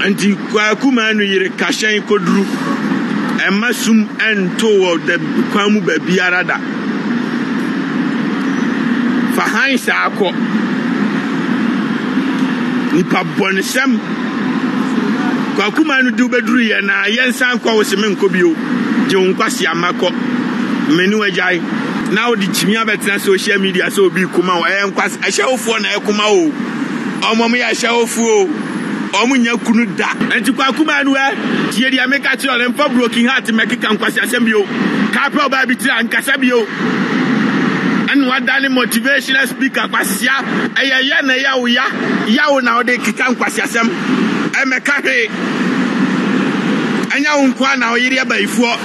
anti Kwakuma no yire kashen kodru emasum ento de kwamu ba biara da fa han sa akọ nipa bonesem Kwakuma no du bedru ye na yensan kwa woseme nkobio je wonkwasi amakọ menu ajai now the chimia betina social media so bi kuma o enkwasi ahyewofo na ekuma o omom ya ahyewofo o omunya kunu da enti Kwakuma no tie dia meka ti ole mfa broken heart mekika nkwasi asem bio ka pe oba bi tira nkasa bio anu adani motivational speaker kwasia eyeye na yawo na ode kika nkwasi asem emeka he anya wonkwa na oyiri abaifo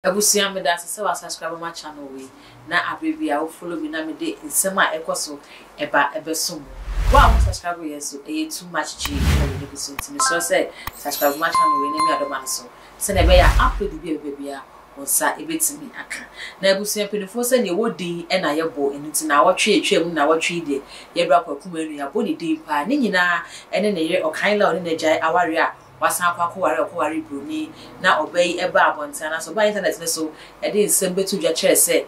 Abusia me da se wa subscribe my channel we na abebia wo follow me na me de nsema ekoso eba ebesom wa mo subscribe yeso too much chi we dey so ntimi so say subscribe my channel we na me adoma so se na be ya upload bi bebia onsa ebetimi aka na abusia penifo se ne wodi e na yebo enunti na wotwe etwam na wotwe de ye bra Kwakuma enu ya boni de pa ne nyina ene ne ye okan la oni na jai aware a wasan kwakoware broni na obey eba abonta na so ba internet ne so e dey nsem betu dwa kire se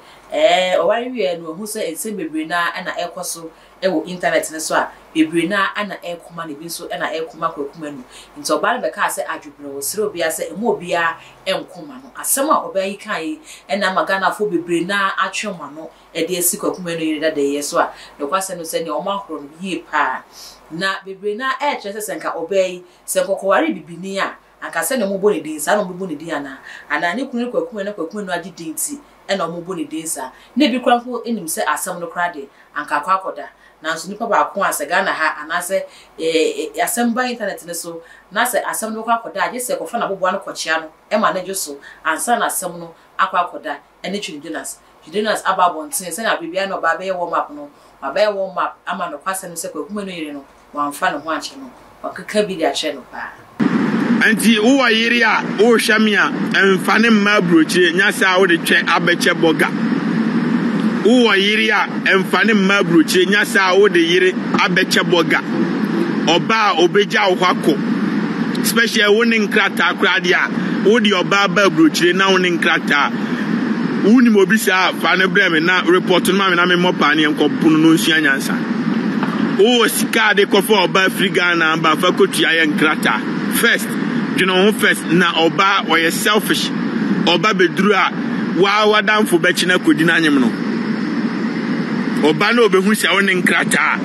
oware wie no hu se ensem bebre na na ekoso e wo internet ne so a bebre na na ekoma ne bi so na ekoma Kwakuma enu nti oba be ka se adwubno wo sire obi ase emu obi a enkoma no asem a obey kai na magana fo bebre na atwema no e dey esi Kwakuma enu yire da de ye so a de kwase no se ne o mahoro no yie pa na bebre na chese senka obey se kokoware bibini a anka se ne mo boni din sa no mo boni din ana ne kunu Kwakuma no agi din ti e na mo boni din sa ne bi kranfo enim se asem no krade anka kwakoda na so nipa ba ko asega na ha ana se asem ba internet ne so na se asem no kwakoda age se kofa na bobo no kochia no e ma na jeso ansa na asem no akwakoda ene Judenas ababontin se na bibia no ba be warm up no ba be warm up ama no kwase no se Kwakuma no yire no wanfa no ho ache no wakaka bi dia che no pa anti wo yiri a wo hwamia emfane mma brochire nyasa wo de twe abeche boga wo yiri a emfane mma brochire nyasa wo de yiri abeche boga oba obeja wo hwako special winning krata krade a wo di oba ba brochire na winning krata wuni mo bisa fa ne breme na report no ma me mopa ne enkopu no nsua nyansa o sika de kofo oba Africa na ba fa kotua ye nkrata first you know first na oba or selfish oba bedru a wa wadamfo be china kodi na anyem no oba na obehu sia woni nkrata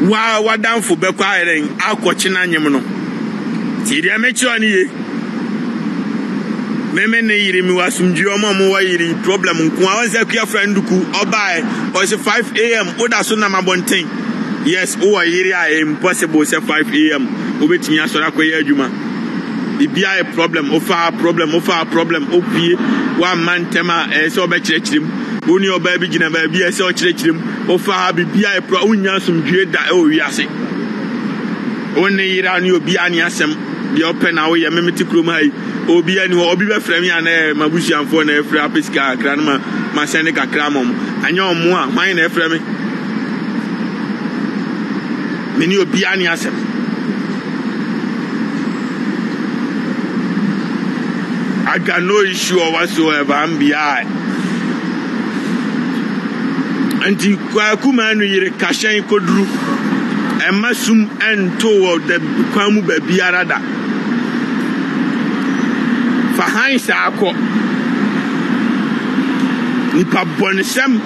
wa wadamfo be kwa eren akochi na anyem no ti dia mechi oni ye meme ne yiri mi wasumji omo wa yiri problem nko awanza kuya frienduku oba o se 5 am oda so na mabonten yes o yiri a impossible say 5 am obetimi asora koye adwuma bibia a problem ofa problem opie wa mantema so obekirechirem oni oba bi gina ba bia se okirechirem ofa bibia a pro unya sumdwe da o wiase oni yira ni obi ani asem de open na wo ye memeti krom hai obi ani obi be frame ya na mabusianfo na efra apiska kranma ma sene kakra mom anya omo a hwan na eframe meni obi ani asem I got no issue whatsoever. I'm behind. Anti Kwakuma no yire kashen kodru emasum ento de kwamu ba biara da fa han sa akọ nipa bonesem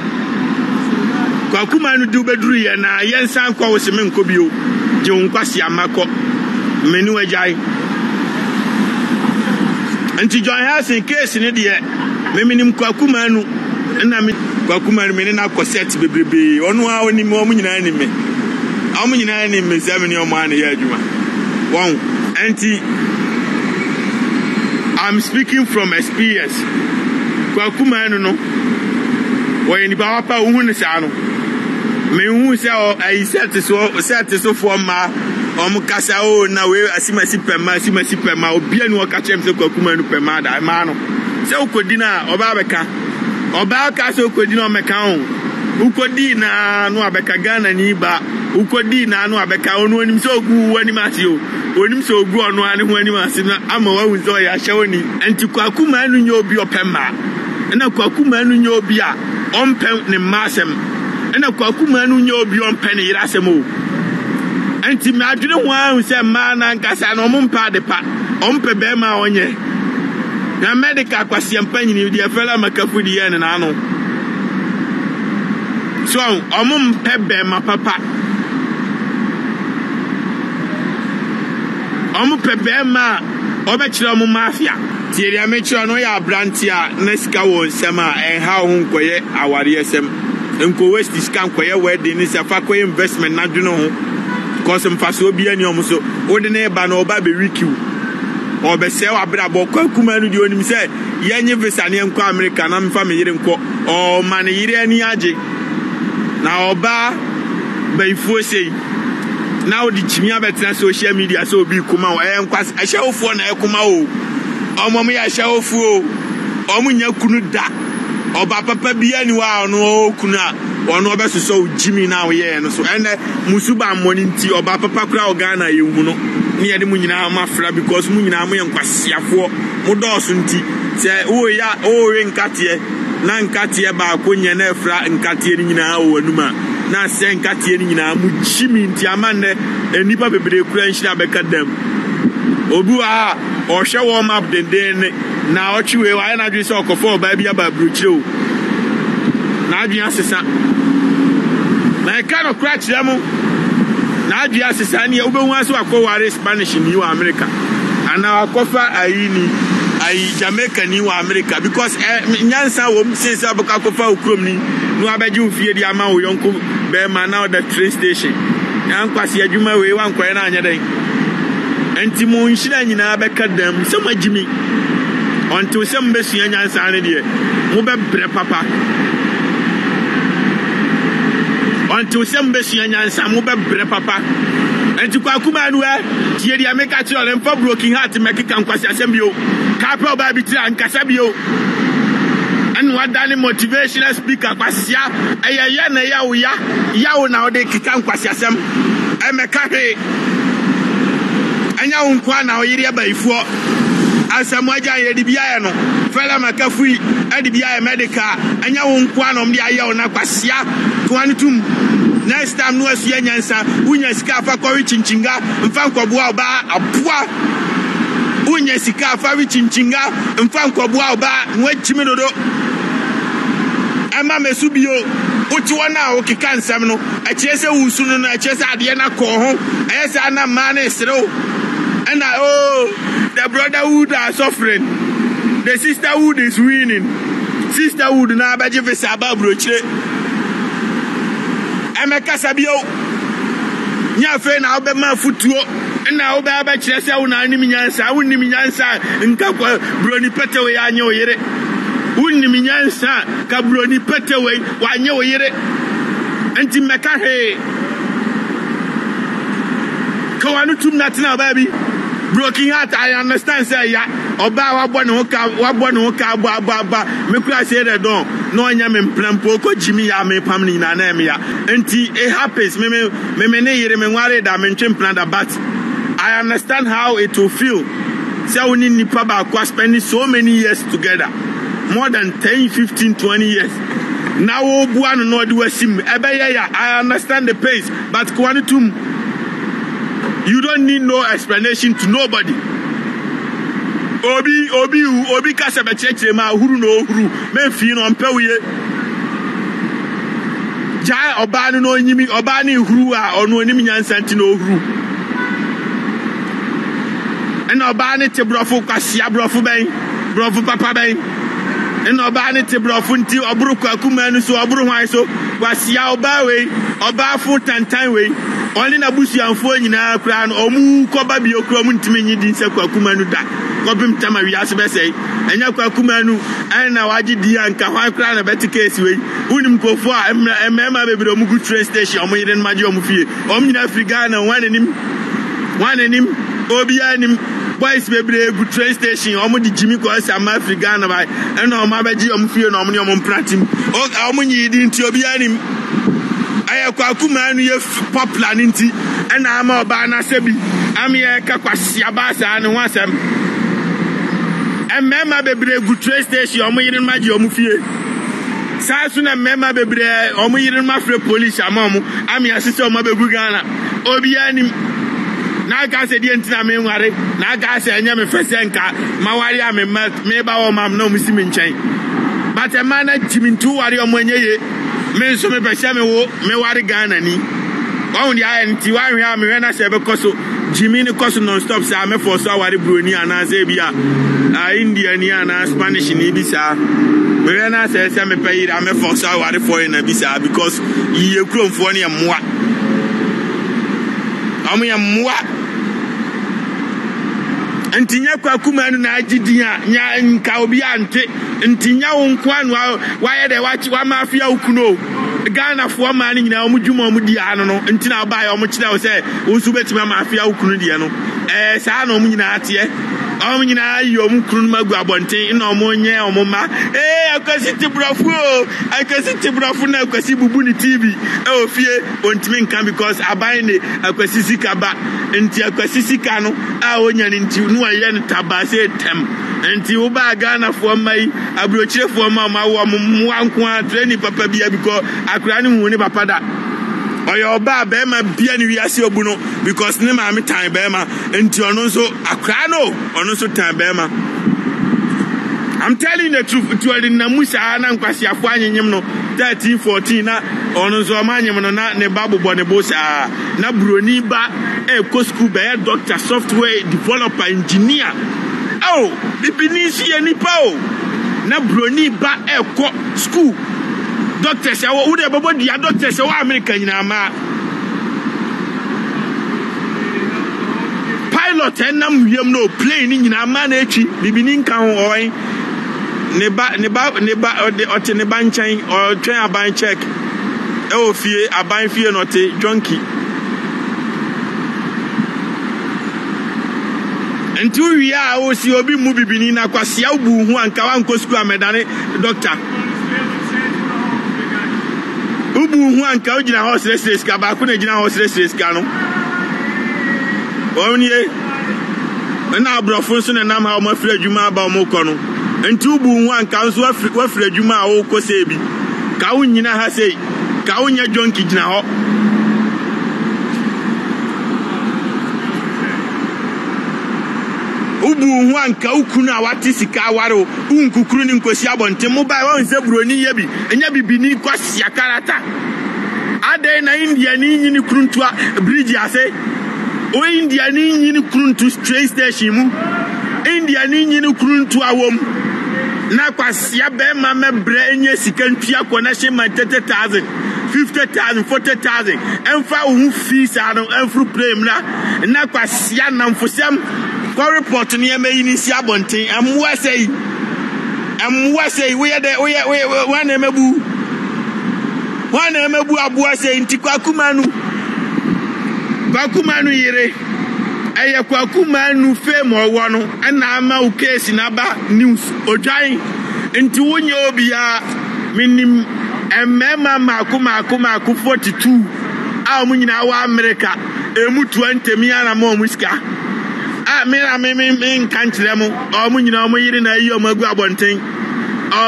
Kwakuma no du bedru ye na yensan kwa woseme nkobio je wonkwasi amakọ menu ajai anti John Hassan case ne de meminim Kwakuma no na me Kwakuma no me na koset bebrebe ono a oni me omu nyina ni me omu nyina ni me zamani omu an ya adwuma won anti I'm speaking from experience Kwakuma no wo ni ba wapa wo hu ne sa no me hu se o ai set so for ma kasa o na we asimasi pema obia ni waka se Kwakuma no pema da ma no se okodi na oba beka oba ka se okodi na o meka o ukodi na no abeka Ghana ni ba ukodi na no abeka onu anim so ogu anim ase o onim so ogu onu ane ho anim ase na ama wa wuzo ya hyewoni enti kwakuma anu nya obi opema na kwakuma anu nya obi a ompem ne masem na kwakuma anu nya obi ompe ne yirasem o enti me adwene ho an se ma na nkasa no mompa de pa ompe be ma onye na medical kwasiampa nyini de afela makafu de ye ne na no so omumpe be ma papa omumpe be ma obekire omu mafia tieri amechiro no ya brantia na sika wo nsema enha ho nkoye aware esem enko west sika nkoye wedding ni safa ko investment na dwene ho cause mfaso obi ani omuso ode na eba na oba be wikiu obese wa brabo kwakuma nu di onim se yenye visa ne enko America na mfa me yire nko o man yire ani age na oba baifuo sei na odi chimia betina social media so obi kuma o enkwas ahyewofo na ekuma o omom ya ahyewofo omunya kunu da oba papa bia ni wa no kunu a ono obesoso jimi na wo ye no so ene musuba mmoni nti oba papa kura o Ghana yehu no ne yede munyina mafra because munyina mo yenkwasiafo mo dooso nti se wo ya o we nkate na nkate ba akonye na efra nkate ni nyina wo anuma na se nkate ni nyina mu jimi nti amane enipa bebre kura nhira beka dam obu a o hwe warm up den na ochiwe wa na dwi se okofo ba bia ba bruchire o na adwi asesa na ka no kra kire mu na adwi asesa ne ubehu aso akoware Spanish ni wa America ana akofa ayini ayi Jamaica ni wa America because nyansa wo msesa abuka kofa ukrom ni no abeji ufie di ama wo yonko be ma na the train station yankwase adwuma we wankoye na anya den enti mo nhira nyina beka dam se magimi onto se mbesua nyansa ne de mo be bre papa onto se mbesua nyansa mo be bre papa enti kwakuma anu tie dia meka ti ole mfa broken heart mekika nkwase asem bio ka pa oba bi tira nkasa bio anu adani motivational speaker kwasia eyeye na yawo na ode kika nkwase asem emeka he anya unkwa na oyiri abaifuo asamwaja yedi biaye no fela makafui edi biaye medical anya unkwa no mde aye na kwasia twanitum next time no asu nyansa unya sika afa kori chinchinga mfa nkobua oba aboa unya sika afa wi chinchinga mfa nkobua oba nwachimi dodo ama mesubio uti wana okika nsam no achiese wusunu no achiese ade na ko ho ayesa na ma na srew and the brotherhood are suffering, the sisterhood is winning. Sisterhood na abaje vesa ababrochire emeka sabio nya fe na obe ma futuo na obe abachire se wo na anim nyansa wonnim nyansa nka kwa broni petewe anye oyere wonnim nyansa ka broni petewe wanye oyere anti meka he kawanu tum natina baby broken heart I understand say ya oba wabone ho ka aba me kura say the don no anya me mplampo ko jimi ya me pam ni na na em ya enti it happens me ne yire me nware da me ntwe plan da but I understand how it will feel say we need nipa ba kwa spending so many years together more than 10 15 20 years now obu anu no de wasim ebe ya I understand the pace but kwanitum you don't need no explanation to nobody. Obi kasa be cheche ma huru no huru me fi no mpewye. Jai oba no nyimi oba ni huru a ono onim nyansanti no huru. Ena oba ni te brofo kwasia brofo ben, brofo papa ben. Ena oba ni te brofo nti oburu kwakuma nu so oburu hwan so kwasia oba we oba fu tantan we. Only na busi anfo nyina kra no omu koba bi okro mu ntimi nyi din se kwakuma nu da kobim tama wi asebe sei enya kwakuma nu na waji di anka hwan kra na betikesi we unim kofo a emema bebre omu gu train station omu yiden maji omu fie omu nyina Africa na wanenim obi anim boys bebre gu train station omo di Jimmy ko Sam Africa na bai ena omo abaji omo fie na omo ne omo pratim omo nyi di nti obi anim ayakwa kuma nu ye popular nti ena ama oba na sebi am ye ka kwasia ba sa ne ho asem emema bebre gu train station omo yiri ma ji omo fie sa su na emema bebre omo yiri ma fre police ama omo am ya sise omo begu Ghana obi anim na ga se die ntina me nware na ga se enya me fesenka mawari am me ba wo mam na omusi me nchen but e man na jimintu wari omo enye me so me pese me wo me wari Ghana ni won dia nti wa hwe am hwe na se be koso Jimmy ni koso non stop sa me for so wari broni ana se bia India ni ana Spanish ni bi sa me na se me pay am for so wari foreign bi sa because ye kromfo ne moa amu ya mwa ntinya kwa kuma nu na agidia nya nka obi ante ntinya wo nkwanu wa ye de wa mafia ukuno Ghana fo ma ni nyina omu dwuma omu di ano no ntina oba ya omu kire wo se wo su betima mafia ukuno die no saa na omu nyina ate omu nyina ayi omu kunu magu abonten na omu nye omu ma akwasi tibrafu na akwasi bubu ni TV ofie ontimi nkan because abane akwasi sikaba nti akwasi sikano onya ni nti nu aye ne tabase tem nti wo ba Ghana fo mai abrochire fo ma wo mu anko a training papa bia because akura ni hu ni papa da oyo ba be ma bia ni wiase obu no because ne ma me tan be ma nti ono so akura no ono so tan be ma I'm telling the truth to the namusa na nkwasi afo anyem no 13 14 na ono so ma anyem no na ne babu bo ne bosa na broni ba go school be doctor software developer engineer bibinisi ye nipa na broni ba go school doctor se wo de bobo dia doctor se wo America nyina ma pilot enam wiem no plane nyina ma na echi bibini nka ho oyin ne ba ote ne ban chan o twen aban check ofie aban fie no te junkie ntu wi a o si obi mu bibini na kwase abu hu anka wan ko school amedane doctor ubu hu anka o gina hospital ska ba ku na gina hospital ska no onye na abrofo so na nam ha o mafira adwuma ba o mo ko no ntu ubu hu anka so wafira adwuma a o ko se bi ka wo nyina ha sei ka wo nya jonki gina ho ubu hu anka ukunu a wati sika awaro unkukuru ni nkosi abonte mobile won se broni ye bi enya bibini kwasia karata ade na India ni nyini kuruntua bridge ase o India ni nyini kuruntu train station mu India ni nyini kuruntua wom na kwasia be ma mebre enye sika ntua connection man 30,000 50,000 40,000 emfa hu fees anu emfru prem na kwasia na mfosem ko report ni emeyi ni si abonten amwa sei we wana emebu abua sei nti kwakumanu yire eye kwakumanu fame owo no na ama u case na ba news odwan nti wonye obia minim emema maku 42 a mu nyina wa America emu 20 miana mo muska me nkankyere mu omu nyina omu yiri na yi omu agu abonten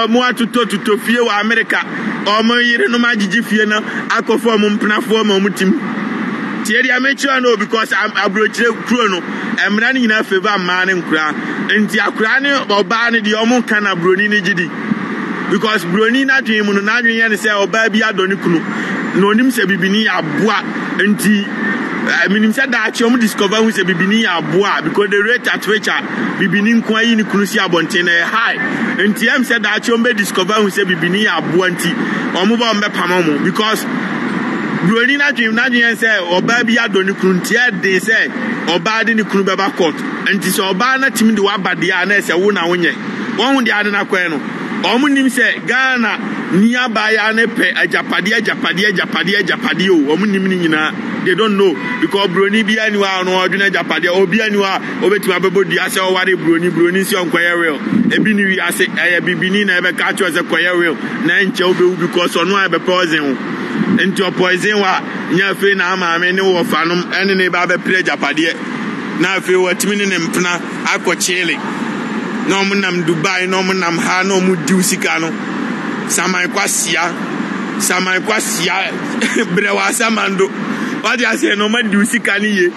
omu atuto fie wa America omu yiri no magigi fie na akofo omu mpenafo omu tim tie dia mechi no because abrochire kuro no emra ni nyina favor ma ne nkura nti akura ne oba ne de omu kana broni ne gidi because broni na dwen mu no na dwen ye ne se oba bi adoni kunu no nim se bibini aboa nti minim said that you discover who say bibini aboa because the rate at which bibini nkwa yi ni kunu si abonten na high nti am said that you discover who say bibini aboa nti omo ba mbe pamamu because broni na dwen say oba bi adoni kunu nti e dey say oba de ni kunu beba court nti so oba na timi de wa bade a na say wo na wonye won hu de ade na kwen no omo nim say Ghana ni abaya ne pe ajapade o omu nim ni nyina they don't know because broni bia ni wa no odwena ajapade obi ani wa obetima bebodi ase o ware broni si onkoye real ebi ni wi ase bibini na ebe ka cho ase koye real na nche obewu because ono ebe poison enti poison wa nya fe na amaame ne wo fanom ene ne ba be pre ajapade na fe watimi ne mpena akochele no munam Dubai no munam ha no mu diusika no samai kwasia brewa samando what you say no ma diusika ni ye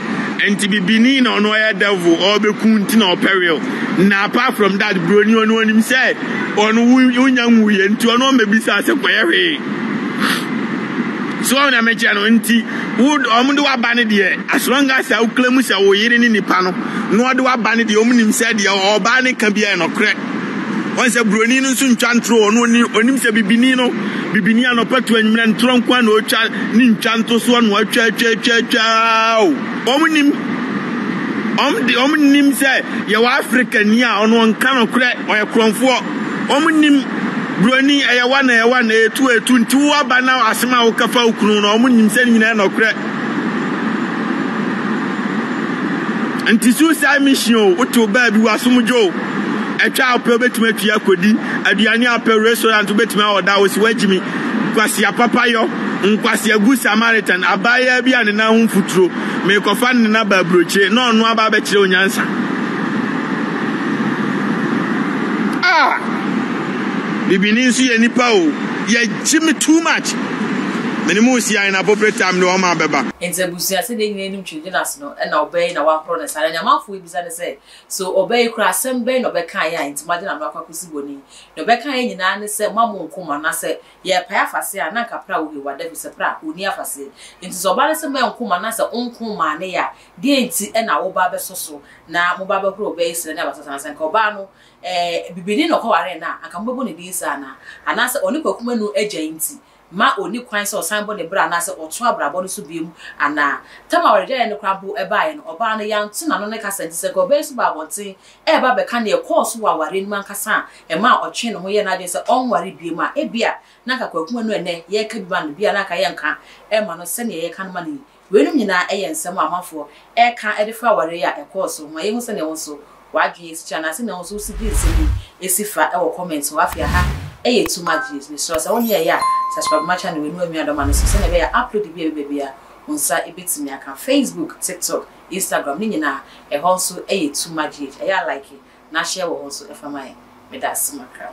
enti bibini na ono ya devil or be kunti na peril na apart from that broni ono onim say ono unyanwu ye enti ono mebisa se kwehwe so na meche no enti wood omude wa bane de as long as I claim say wo yire ni nipa no no de wa bane de omunim say de o ba ne ka bia no kre won say broni no sun twantro ono onim say bibini ano patu anwira ntronko na otwa ni ntwanto so no atwa omunim say ye wa Africa ni a ono nka no kre oye kronfo omunim broni eyewa na etu nti wa bana asema wo kafa okunu na omunim say nyina no kre anti suicide mission oto ba bi wasumjo etwa apɛ betima tua kodi aduane apɛ restaurant betima oda wo si wagimi kwasi apapayo nkwasi agu Samaritan abaya bi ane na ho mfuturo me kofa ne na ba broche na ono aba be kire onyansa bibini nsu ye nipa o ye jimi too much menimu si ai na appropriate time no ma beba entebusia se de nyina nim twinjinas no na obey na wa horo na sare nyamafo ebisa ne se so obey kura sembe no be kan ya intimade na no akwakosi boni no be kan nyina ne se mamu nkoma na se ye pa afase a na kapra wo wa da se pra oni afase enti so ba ne se me nkoma na se onkoma ne ya de enti na wo ba be soso na mo ba be kura obey se na basasa na se nka oba no bibini no ko ware na aka mbebo ne bi sa na anase oni kwakuma no agya enti ma oni kwan so sanbo ne bra na se oto abrabo no so biem ana tama wore ne kwabo ebae no oba no yantu na no ne kasa nti se ko be so ba bonten e ba be ka ne course wa ware ni man kasa e ma otwe no ho ye na de se onware biem a ebia na ka kwakuma no ene ye ka bi ba no bia na ka ye nka e ma no se ne ye ka no ma ni wenum nyina e ye nsem amafo e ka e de fa ware ya e course ma ye hu se ne won so wadwe esi chana se ne won so si bi esi fa e wo comment wa afia ha eye too much is so only ya subscribe my channel we know me adoma no so na be ya upload bi a unsa ebetimi aka Facebook, TikTok, Instagram ni nyina e ho so eye too much e ya like na share wo ho so e fa mai me da smakra